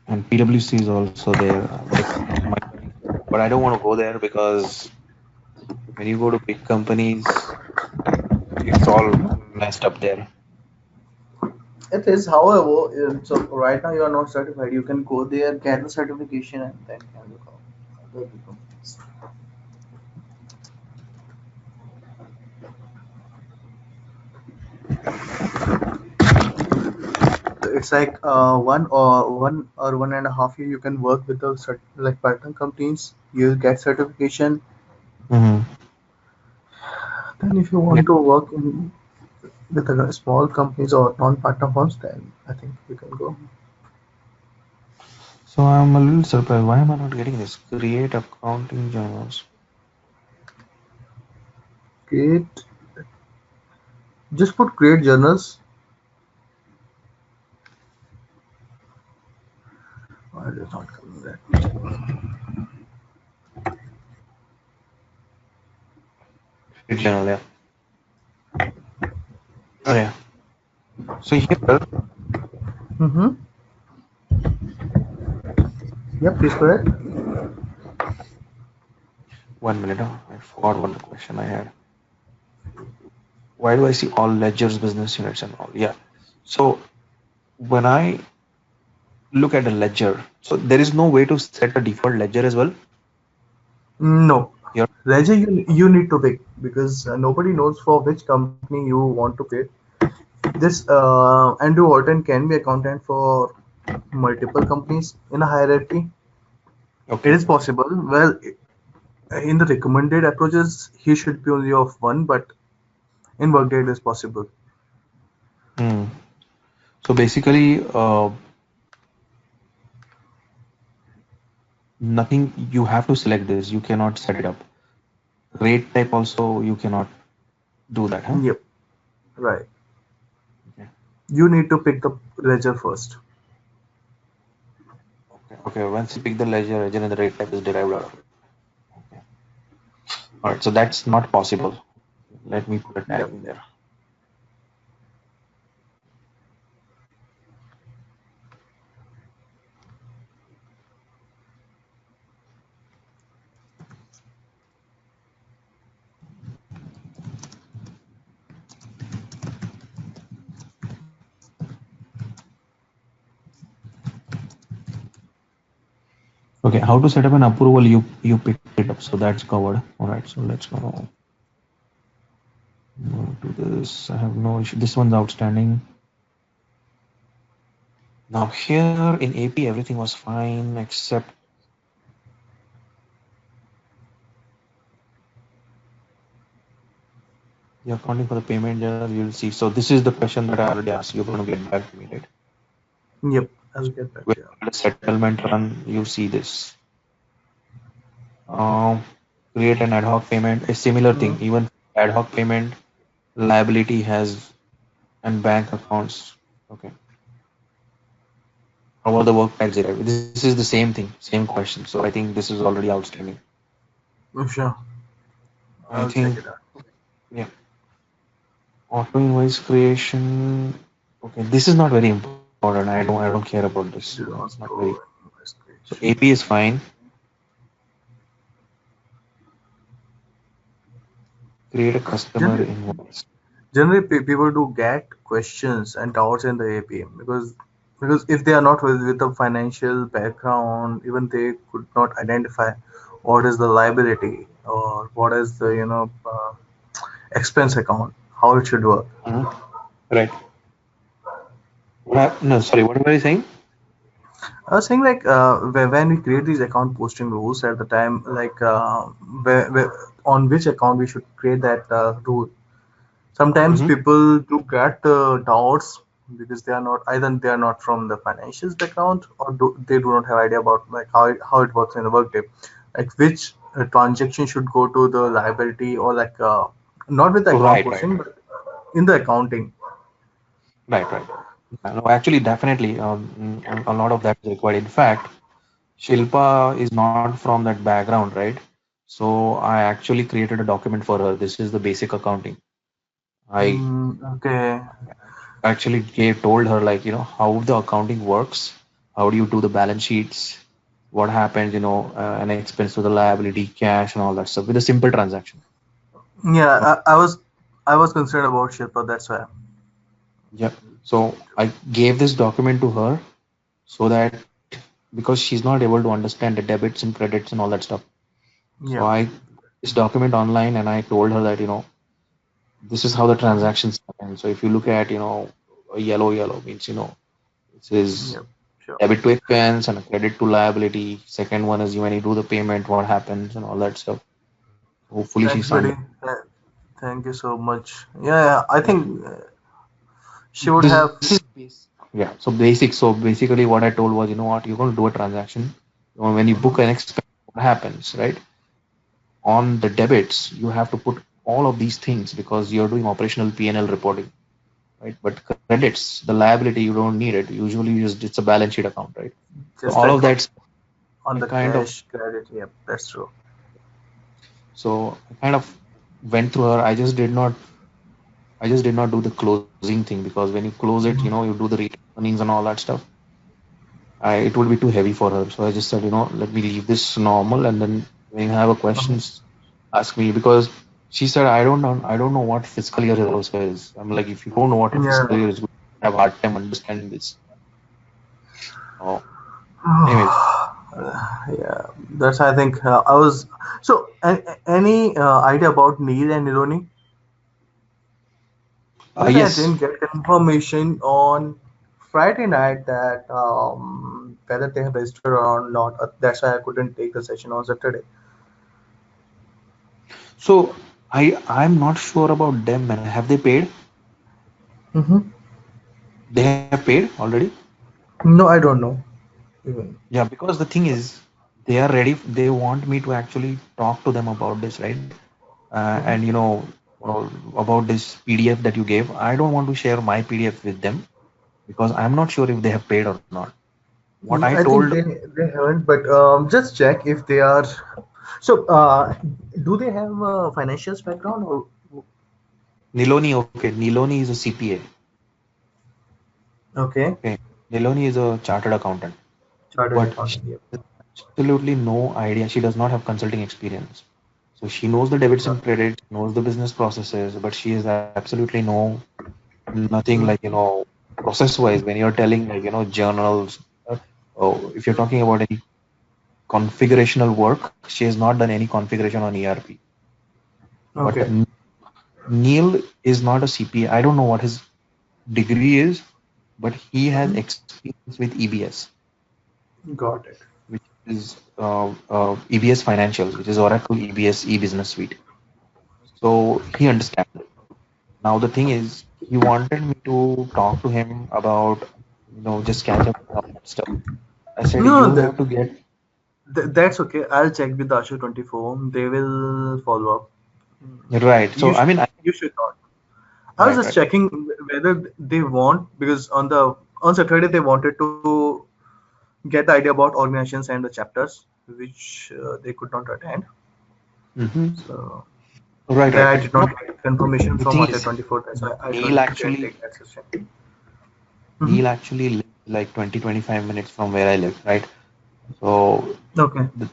S1: and PwC is also there. Like my colleagues are there, but I don't want to go there because when you go to big companies, it's all messed up there.
S2: It is, however, so right now you are not certified. You can go there, get the certification, and then can look out other companies. It's like 1 or 1.5 year you can work with the like partner companies. You get certification.
S1: Mm-hmm.
S2: Then if you
S1: Yeah.
S2: want to work in with the small companies or non-partner firms, then I think you can go.
S1: So I'm a little surprised. Why am I not getting this? Create accounting journals.
S2: Create, just put create journals. Why it is not coming? Let me check.
S1: Create journal, yeah. Oh yeah. So here,
S2: Mm-hmm. Yep, please go ahead.
S1: 1 minute. I forgot what the question I had. Why do I see all ledgers, business units, and all? Yeah. So when I look at a ledger, so there is no way to set a default ledger as well.
S2: No.
S1: Here.
S2: Ledger you need to pick because nobody knows for which company you want to create. This Andrew Orton can be accountant for multiple companies in a hierarchy. It
S1: Okay.
S2: is possible. Well, in the recommended approaches, he should be only of one, but in Workday it is possible.
S1: Hmm. So basically, nothing. You have to select this. You cannot set it up. Rate type also you cannot do that, huh?
S2: Yep, right.
S1: Okay.
S2: You need to pick the ledger first.
S1: Okay. Okay. Once you pick the ledger and the rate type is derived out of it. Okay. All right. So that's not possible. Let me put a tag
S2: Yep.
S1: in there. Okay. How to set up an approval? You picked it up, so that's covered. All right. So let's go to this. I have no issue. This one's outstanding. Now here in AP everything was fine except the accounting for the payment journal. You'll see. So this is the question that I already asked. You're going to get back to me, right?
S2: Yep. I'll get back
S1: When
S2: to you.
S1: the settlement run, you see this. Um, Create an ad hoc payment. A similar thing.
S2: Mhm.
S1: Even ad hoc payment liability has and bank accounts. Okay. How about the work tax derived? This is the same thing, same question. So I think this is already outstanding.
S2: Sure.
S1: I
S2: I'll check
S1: think
S2: it out.
S1: yeah. Auto invoice creation. Okay, this is not very important. I don't care about this.
S2: Do
S1: It's not
S2: not
S1: very.
S2: go
S1: So
S2: investigation.
S1: AP is fine. Create a customer
S2: Generally,
S1: invoice.
S2: generally people do get questions and doubts in the APM because if they are not with a financial background, even they could not identify what is the liability or what is the expense account, how it should work.
S1: Mhm. Right. No, sorry. What were you saying?
S2: I was saying like when we create these account posting rules at the time, like on which account we should create that rule. Sometimes
S1: Mm-hmm.
S2: people do get doubts because they are not either they are not from the financials background or they do not have idea about like how it works in the workday, like which transaction should go to the liability or like not with the account
S1: Right. Right.
S2: posting but in the accounting.
S1: Right. Right. No, actually, definitely, a lot of that is required. In fact, Shilpa is not from that background, right? So I actually created a document for her. This is the basic accounting. I
S2: Okay.
S1: actually told her like how the accounting works, how do you do the balance sheets, what happens, an expense to the liability, cash, and all that stuff with a simple transaction.
S2: Yeah,
S1: Okay.
S2: I was concerned about Shilpa. That's why.
S1: Yeah. So I gave this document to her so that because she's not able to understand the debits and credits and all that stuff. So
S2: Yeah,
S1: I this document online and I told her that, this is how the transactions happen. So if you look at, a yellow means, it says
S2: yeah, sure.
S1: debit to expense and a credit to liability. Second one is when you do the payment, what happens and all that stuff. Hopefully she's
S2: Thanks, buddy. Thank you so much. Yeah, yeah, I think she would
S1: this
S2: have.
S1: is basic. Yeah. So basic. So basically what I told was, you know what, you're going to do a transaction. When you book
S2: Mhm.
S1: an expense, what happens, right? On the debits, you have to put all of these things because you're doing operational P&L reporting, right? But credits, the liability, you don't need it. Usually you just, it's a balance sheet account, right? So
S2: Just
S1: all
S2: like
S1: of that,
S2: on
S1: I
S2: the
S1: kind of,
S2: cash credit. Yep, that's true.
S1: I kind of went through her. I just did not do the closing thing because when you close it, you do the earnings and all that stuff. It would be too heavy for her. So I just said, let me leave this normal, and then when you have a
S2: Mhm.
S1: questions, ask me because she said, I don't know what fiscal year also is. I'm like, if you don't know what a fiscal
S2: Yeah.
S1: year is, you have a hard time understanding this. Oh, anyways,
S2: Yeah, that's I think I was so any idea about Neil and Nironi? Because I
S1: yes.
S2: didn't get confirmation on Friday night that whether they have registered or not. That's why I couldn't take the session on Saturday.
S1: So I'm not sure about them, and have they paid?
S2: Mm-hmm.
S1: They have paid already.
S2: No, I don't know even.
S1: Yeah, because the thing is, they are ready. They want me to actually talk to them about this, right? And
S2: Mhm.
S1: about this PDF that you gave. I don't want to share my PDF with them because I'm not sure if they have paid or not. What I
S2: I
S1: told
S2: think they haven't, but just check if they are. So, do they have a financials background or
S1: Niloni, okay, Niloni is a CPA.
S2: okay?
S1: Okay, Niloni is a chartered accountant,
S2: Chartered
S1: but she
S2: accountant. Yep.
S1: has absolutely no idea. She does not have consulting experience. So she knows the debits
S2: Got
S1: and credits, knows the business processes, but she has absolutely nothing like,
S2: it.
S1: process wise. When you're telling like, journals, if you're talking about any configurational work, she has not done any configuration on ERP. But
S2: Okay,
S1: Neil is not a CPA. I don't know what his degree is, but he has
S2: mhm,
S1: experience with EBS,
S2: got it.
S1: which is EBS Financials, which is Oracle EBS e-business suite. So he understands it. Now the thing is, he wanted me to talk to him about, just catch up on that stuff. I said
S2: No,
S1: you have to get
S2: that's okay. I'll check with the Ashu 24. They will follow up. Mm,
S1: right. So
S2: You
S1: I
S2: sh-
S1: mean,
S2: you should not. I was
S1: right,
S2: just
S1: right.
S2: checking whether they want because on Saturday they wanted to get the idea about organizations and the chapters which they could not attend.
S1: Hmm.
S2: So
S1: Right,
S2: that
S1: right.
S2: I did
S1: No,
S2: not get confirmation
S1: the
S2: from
S1: thing
S2: Ashu
S1: is,
S2: 24. That's why I
S1: Neil
S2: couldn't get
S1: actually
S2: take that session.
S1: Neil
S2: Hmm.
S1: actually lives like 20-25 minutes from where I live, right? So,
S2: Okay.
S1: the,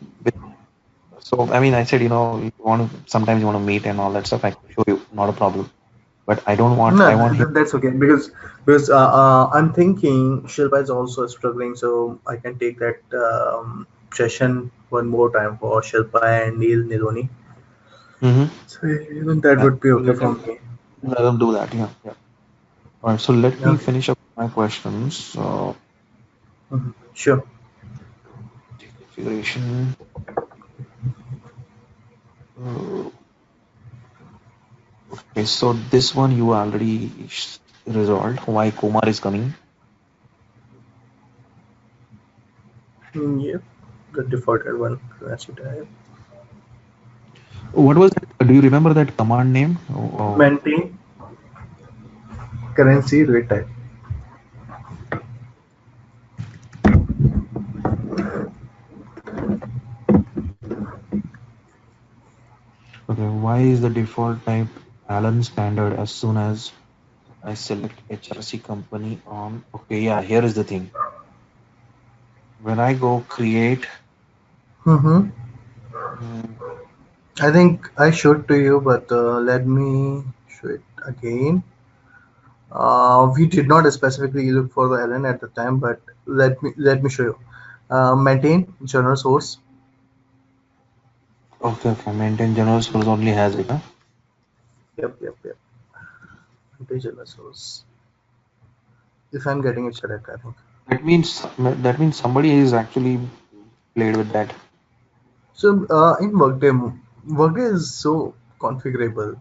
S1: so I mean, I said, you want to sometimes you want to meet and all that stuff. I can show you, not a problem. But I don't want.
S2: No,
S1: I want him.
S2: that's okay because I'm thinking Shilpa is also struggling, so I can take that session one more time for Shilpa and Neil Nironi.
S1: Hmm.
S2: So even that
S1: Yeah.
S2: would be
S1: So
S2: okay for me.
S1: let him do that. Yeah, yeah. All right. So let me
S2: Okay.
S1: finish up my questions.
S2: Sure.
S1: Configuration. Uh, okay. So this one you already resolved. Why Kumar is coming?
S2: Yep. The defaulted one. That's it.
S1: What was that? Do you remember that command name? Oh,
S2: Maintain currency rate type.
S1: okay. Why is the default type Alan standard as soon as I select HRC company on? Okay, yeah, here is the thing. when I go create,
S2: Mm-hmm.
S1: mm,
S2: I think I showed to you, but let me show it again. We did not specifically look for the LN at the time, but let me show you. Maintain general source.
S1: okay, okay, maintain general source only has it, huh?
S2: Yep, yep, yep. Maintain general source. If I'm getting it correct, I think.
S1: That means somebody is actually played with that.
S2: So in Workday, Workday is so configurable.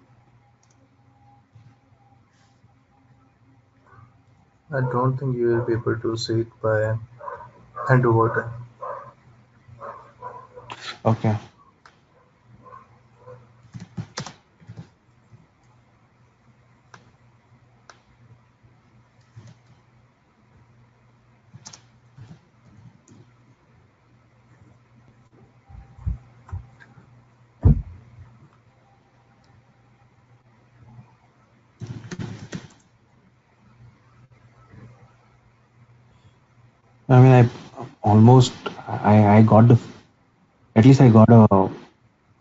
S2: I don't think you will be able to see it by hand over.
S1: Okay. I mean, almost I got the at least I got a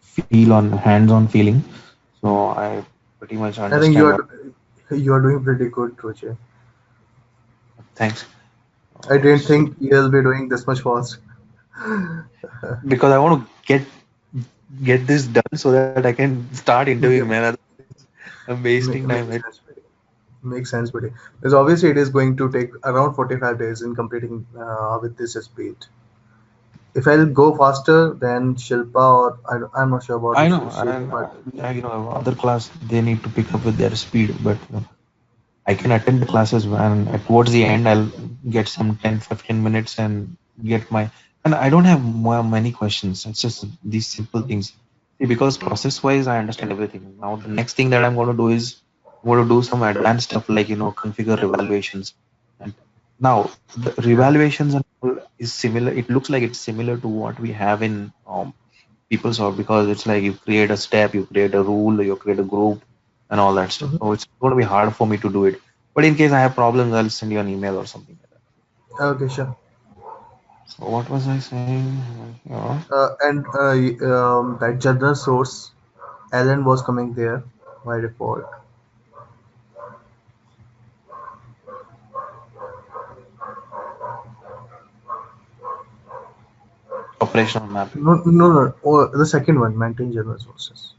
S1: feel on hands-on feeling, so I pretty much
S2: I think
S1: understand what.
S2: you are doing pretty good, Roger.
S1: Thanks.
S2: I didn't
S1: So
S2: think you'll be doing this much fast.
S1: because I want to get this done so that I can start interviewing,
S2: Yep.
S1: man. Otherwise, I'm wasting time,
S2: Makes
S1: right?
S2: sense, buddy. Makes sense, buddy. Because obviously it is going to take around 45 days in completing with this speed. If I'll go faster, then Shilpa or I'm not sure about
S1: I
S2: if
S1: know,
S2: Srini,
S1: and
S2: but
S1: other class they need to pick up with their speed, but I can attend the classes and towards the end I'll get some 10-15 minutes and get my and I don't have many questions. It's just these simple things. See, because process wise I understand everything. Now the next thing that I'm going to do is I'm going to do some advanced stuff like configure revaluations. And now the revaluations and all is similar. It looks like it's similar to what we have in PeopleSoft because it's like you create a step, you create a rule, you create a group, and all that stuff.
S2: Mhm.
S1: So it's going to be hard for me to do it. But in case I have problems, I'll send you an email or something like that.
S2: Okay, sure.
S1: So what was I saying? Yeah.
S2: And that general source, Alan was coming there by default.
S1: Operational mapping.
S2: No, no, no. Oh, the second one, maintain general sources.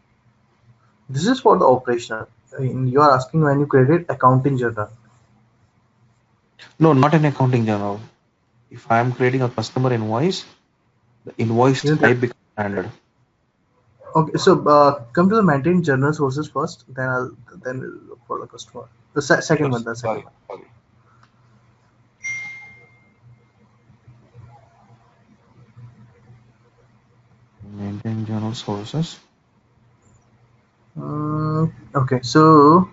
S2: This is for the operational. I mean, you are asking when you create accounting journal.
S1: No, not an accounting journal. If I am creating a customer invoice, the invoice
S2: You know that.
S1: type becomes standard.
S2: Okay, so come to the maintain journal sources first. Then we'll look for the customer. The second
S1: Sure.
S2: one. The second
S1: Sorry.
S2: one.
S1: Sorry. Maintain journal sources.
S2: Okay, so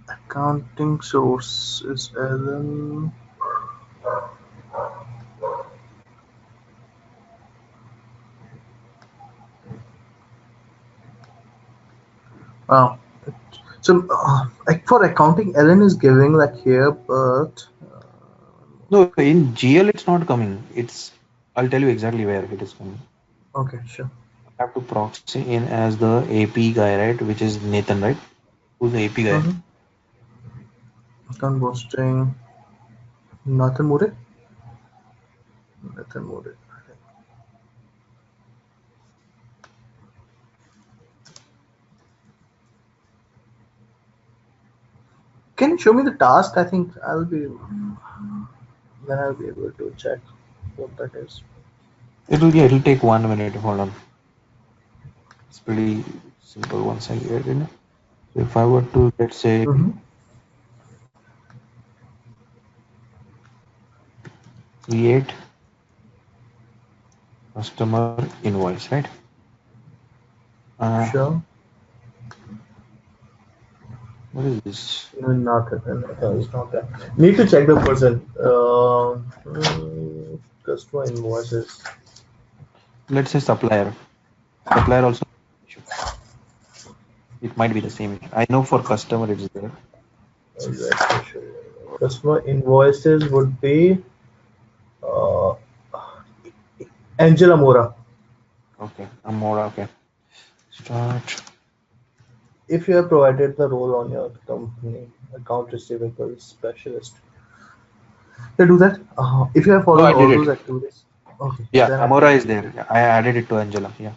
S2: accounting source is Alan. Wow. So like for accounting, Ellen is giving like here, but
S1: No, in GL it's not coming. I'll tell you exactly where it is coming.
S2: okay, sure.
S1: I have to proxy in as the AP guy, right? Which is Nathan, right? Who's the AP guy?
S2: Mm-hmm. Account posting. Nathan Mure. Nathan Mure. Can you show me the task? I think I'll be able to check what that is.
S1: It'll take 1 minute. Hold on. It's pretty simple once I get in. So if I were to let's say
S2: Mm-hmm.
S1: create customer invoice, right? Uh,
S2: Sure.
S1: what is this?
S2: Not that. It's not that. Need to check the person. Customer invoices.
S1: Let's say supplier. Supplier also issue. It might be the same issue. I know for customer it's there.
S2: Exactly. Sure. Customer invoices would be uh, Angela Mora.
S1: Okay, Amora. Okay, start.
S2: If you have provided the role on your company, account receivable specialist, they do that. If you have
S1: No,
S2: followed
S1: I did
S2: all
S1: it.
S2: those activities, okay,
S1: Yeah,
S2: then I
S1: Amora
S2: think
S1: is there. Yeah, I added it to Angela. Yeah.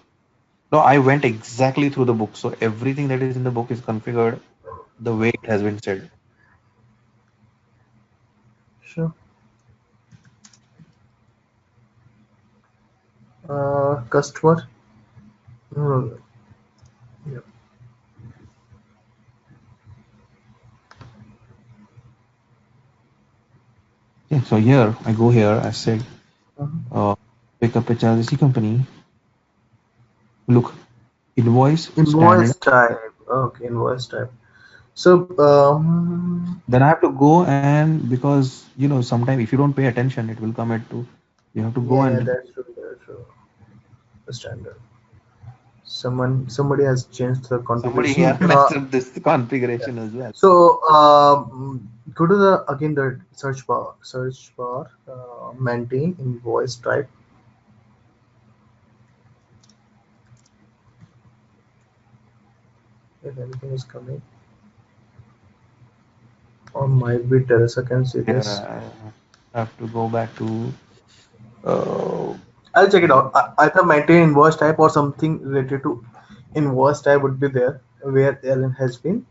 S1: No, I went exactly through the book. So everything that is in the book is configured the way it has been said.
S2: sure. Customer. Uh, yeah.
S1: Yeah. So here I go here. I said,
S2: Mhm.
S1: uh, pick up a charity company. Look, invoice standard.
S2: Invoice type. Okay, invoice type. So,
S1: Then I have to go and because sometimes if you don't pay attention, it will come at to you have to go
S2: yeah,
S1: and
S2: that's true. That's true. The standard. Somebody has changed the
S1: somebody
S2: configuration.
S1: here messed up this
S2: Yeah.
S1: configuration as well.
S2: So, go to the again the search bar. Search bar. Maintain invoice type. If anything is coming, or might be Teresa can see this.
S1: Yeah, I have to go back to uh,
S2: I'll check it out. Either maintain invoice type or something related to invoice type would be there where Ellen has been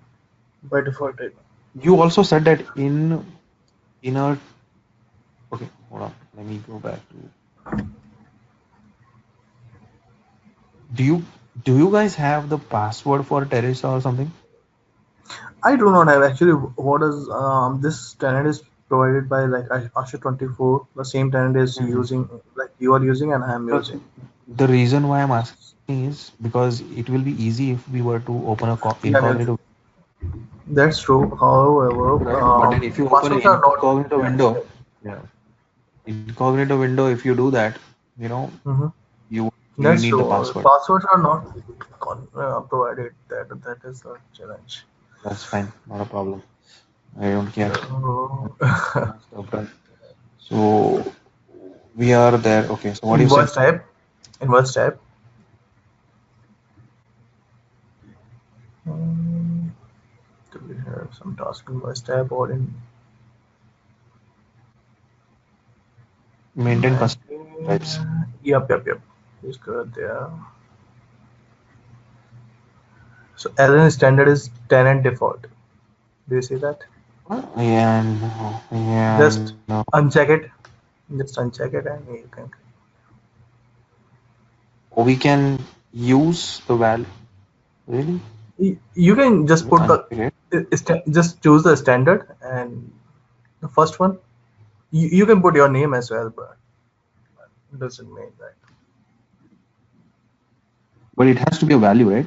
S2: by default. Right.
S1: you also said that in a okay, hold on, let me go back to do you do you guys have the password for Teresa or something?
S2: I do not have actually. What is this tenant is provided by like Asha 24. The same tenant is
S1: Mhm.
S2: using like you are using and I am
S1: But
S2: using.
S1: the reason why I'm asking is because it will be easy if we were to open a
S2: Yeah,
S1: incognito,
S2: that's true. However,
S1: right? But then if you open an
S2: passwords are not.
S1: incognito
S2: Yeah.
S1: window, yeah, incognito window, if you do that, you know,
S2: Hmm.
S1: you you
S2: That's
S1: need the
S2: true.
S1: password.
S2: Passwords are not provided. That is the challenge.
S1: That's fine, not a problem. I don't care.
S2: So,
S1: Stop. So we are there. Okay. So what do you say?
S2: invoice type. Invoice type. Hmm, do we have some task invoice type or in
S1: Maintain custom types.
S2: Yep, yep, yep. It's good there. So Allen standard is tenant default. Do you see that?
S1: Yeah, no, yeah,
S2: Just
S1: no.
S2: uncheck it. Just uncheck it and you can.
S1: We can use the val. Really?
S2: You can just
S1: Just
S2: put the
S1: uncheck it.
S2: just choose the standard and the first one. You can put your name as well, but it doesn't mean that.
S1: But it has to be a value, right?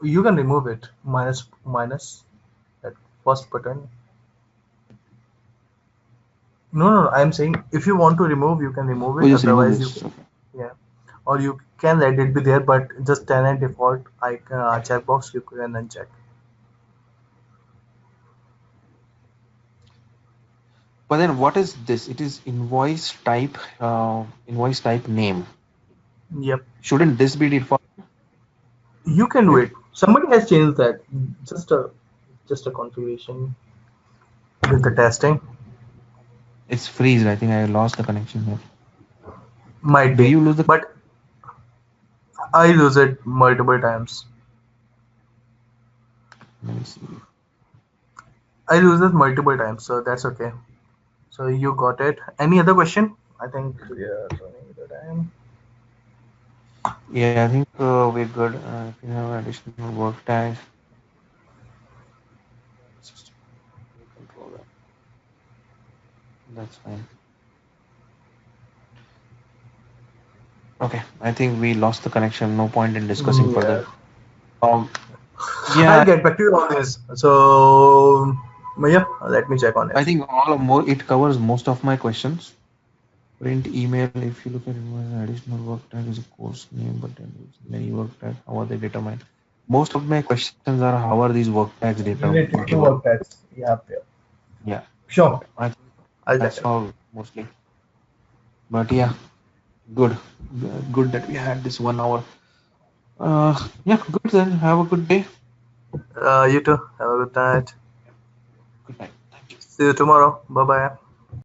S2: You can remove it minus that first button. No, no, no, I'm saying if you want to remove, you can remove
S1: We
S2: it.
S1: just remove
S2: Otherwise, you
S1: this.
S2: can,
S1: Okay.
S2: yeah, or you can let it be there, but just tenant default icon checkbox you can uncheck.
S1: But then what is this? It is invoice type name.
S2: Yep,
S1: Shouldn't this be default,
S2: you can do
S1: right?
S2: it. Somebody has changed that. Just a just a configuration with the testing
S1: It's freeze. I think I lost the connection here.
S2: might
S1: Do
S2: be,
S1: you lose the?
S2: but I use it multiple times.
S1: Let me see.
S2: I use it multiple times, so that's okay. So you got it. Any other question? I think we are running the time.
S1: Yeah, I think we're good. If you have additional work tag, system controller, that's fine. Okay, I think we lost the connection. No point in discussing further.
S2: Yeah.
S1: Um,
S2: I'll
S1: yeah,
S2: get back to you on this. So, yeah, let me check on
S1: I
S2: it.
S1: think all of more it covers most of my questions. Print email. If you look at invoice, additional work tag is a course name, but then there's many work tag. How are they determined? most of my questions are how are these work tags data
S2: Related to
S1: given?
S2: work tax. Yeah, yeah.
S1: Yeah,
S2: Sure.
S1: I think
S2: I'll tell
S1: that's
S2: you.
S1: all mostly. But yeah, good, good that we had this 1 hour. Yeah, good then. Have a good day.
S2: You too. Have a good night.
S1: Good night. Thank you.
S2: See you tomorrow. Bye bye.